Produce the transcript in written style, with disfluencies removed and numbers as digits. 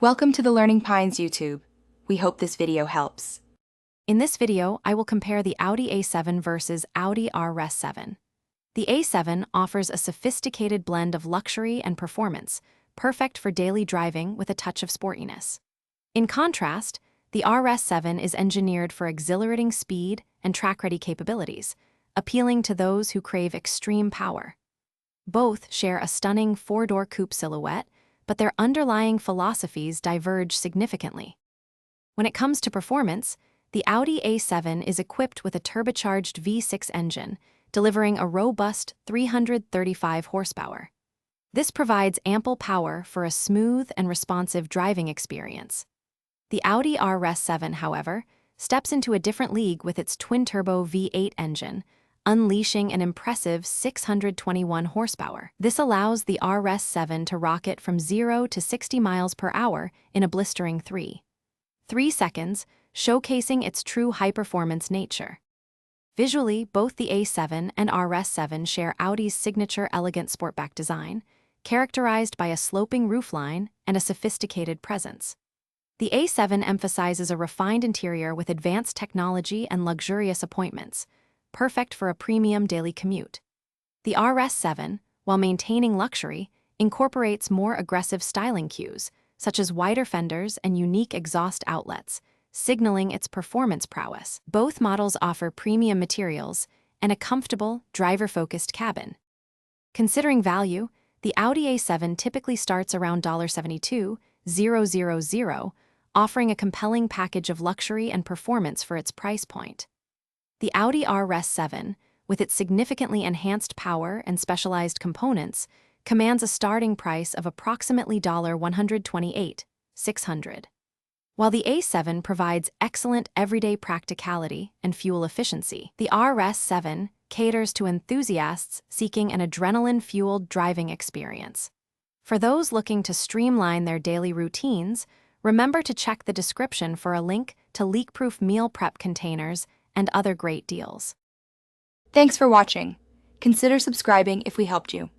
Welcome to the Learning Pines YouTube. We hope this video helps. In this video, I will compare the Audi A7 versus Audi RS7. The A7 offers a sophisticated blend of luxury and performance, perfect for daily driving with a touch of sportiness. In contrast, the RS7 is engineered for exhilarating speed and track-ready capabilities, appealing to those who crave extreme power. Both share a stunning four-door coupe silhouette, but their underlying philosophies diverge significantly. When it comes to performance, the Audi A7 is equipped with a turbocharged V6 engine, delivering a robust 335 horsepower. This provides ample power for a smooth and responsive driving experience. The Audi RS7, however, steps into a different league with its twin-turbo V8 engine, unleashing an impressive 621 horsepower. This allows the RS7 to rocket from 0 to 60 miles per hour in a blistering 3 seconds, showcasing its true high-performance nature. Visually, both the A7 and RS7 share Audi's signature elegant sportback design, characterized by a sloping roofline and a sophisticated presence. The A7 emphasizes a refined interior with advanced technology and luxurious appointments, perfect for a premium daily commute. The RS7, while maintaining luxury, incorporates more aggressive styling cues, such as wider fenders and unique exhaust outlets, signaling its performance prowess. Both models offer premium materials and a comfortable, driver-focused cabin. Considering value, the Audi A7 typically starts around $72,000, offering a compelling package of luxury and performance for its price point. The Audi RS7, with its significantly enhanced power and specialized components, commands a starting price of approximately $128,600. While the A7 provides excellent everyday practicality and fuel efficiency, the RS7 caters to enthusiasts seeking an adrenaline-fueled driving experience. For those looking to streamline their daily routines, remember to check the description for a link to leak-proof meal prep containers and other great deals. Thanks for watching. Consider subscribing if we helped you.